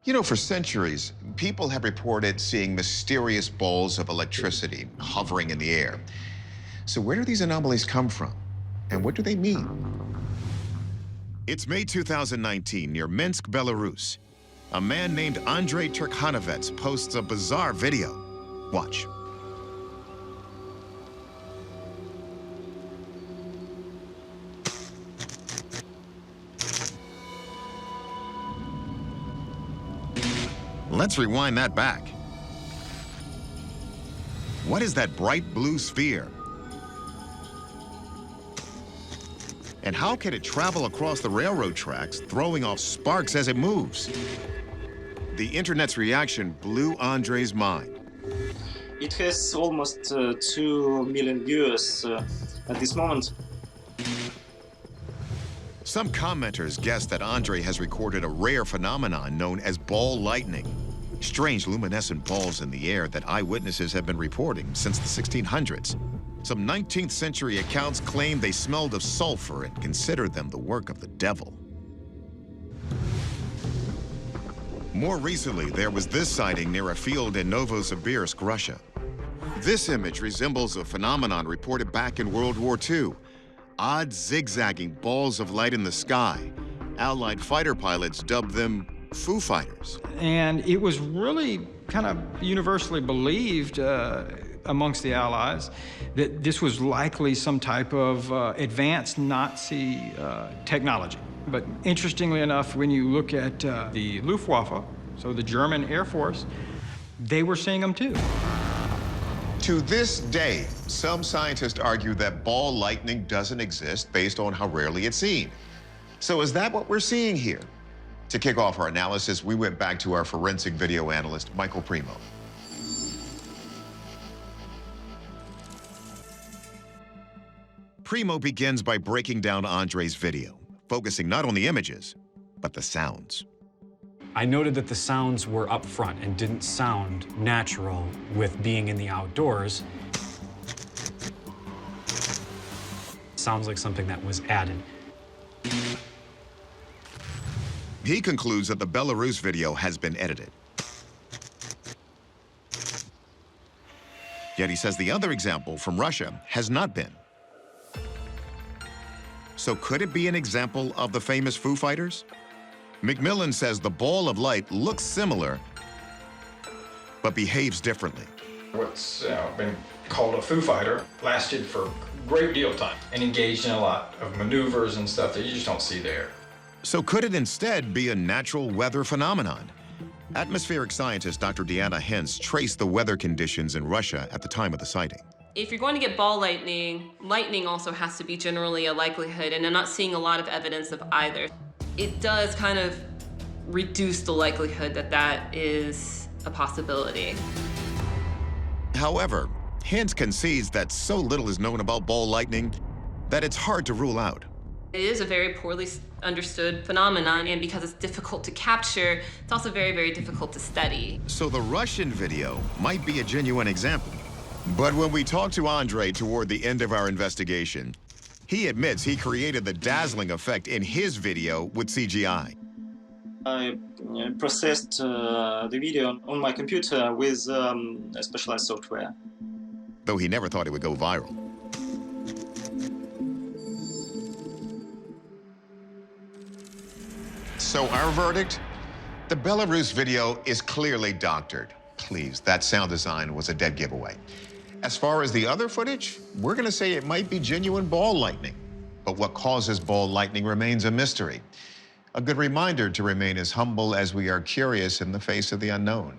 You know, for centuries, people have reported seeing mysterious balls of electricity hovering in the air. So where do these anomalies come from? And what do they mean? It's May 2019 near Minsk, Belarus. A man named Andrei Turkhanovets posts a bizarre video. Watch. Let's rewind that back. What is that bright blue sphere? And how can it travel across the railroad tracks, throwing off sparks as it moves? The internet's reaction blew Andrei's mind. It has almost 2 million viewers at this moment. Some commenters guess that Andrei has recorded a rare phenomenon known as ball lightning, strange luminescent balls in the air that eyewitnesses have been reporting since the 1600s. Some 19th century accounts claim they smelled of sulfur and considered them the work of the devil. More recently, there was this sighting near a field in Novosibirsk, Russia. This image resembles a phenomenon reported back in World War II. Odd zigzagging balls of light in the sky. Allied fighter pilots dubbed them Foo Fighters. And it was really kind of universally believed amongst the Allies that this was likely some type of advanced Nazi technology. But interestingly enough, when you look at the Luftwaffe, so the German Air Force, they were seeing them too. To this day, some scientists argue that ball lightning doesn't exist based on how rarely it's seen. So is that what we're seeing here? To kick off our analysis, we went back to our forensic video analyst, Michael Primo. Primo begins by breaking down Andrei's video, focusing not on the images, but the sounds. I noted that the sounds were up front and didn't sound natural with being in the outdoors. Sounds like something that was added. He concludes that the Belarus video has been edited. Yet he says the other example from Russia has not been. So could it be an example of the famous Foo Fighters? McMillan says the ball of light looks similar, but behaves differently. What's been called a Foo Fighter lasted for a great deal of time and engaged in a lot of maneuvers and stuff that you just don't see there. So could it instead be a natural weather phenomenon? Atmospheric scientist Dr. Deanna Hens traced the weather conditions in Russia at the time of the sighting. If you're going to get ball lightning, lightning also has to be generally a likelihood, and I'm not seeing a lot of evidence of either. It does kind of reduce the likelihood that that is a possibility. However, Hens concedes that so little is known about ball lightning that it's hard to rule out. It is a very poorly understood phenomenon, and because it's difficult to capture, it's also very, very difficult to study. So the Russian video might be a genuine example. But when we talk to Andrei toward the end of our investigation, he admits he created the dazzling effect in his video with CGI. I processed the video on my computer with specialized software. Though he never thought it would go viral. So our verdict? The Belarus video is clearly doctored. Please, that sound design was a dead giveaway. As far as the other footage, we're gonna say it might be genuine ball lightning. But what causes ball lightning remains a mystery. A good reminder to remain as humble as we are curious in the face of the unknown.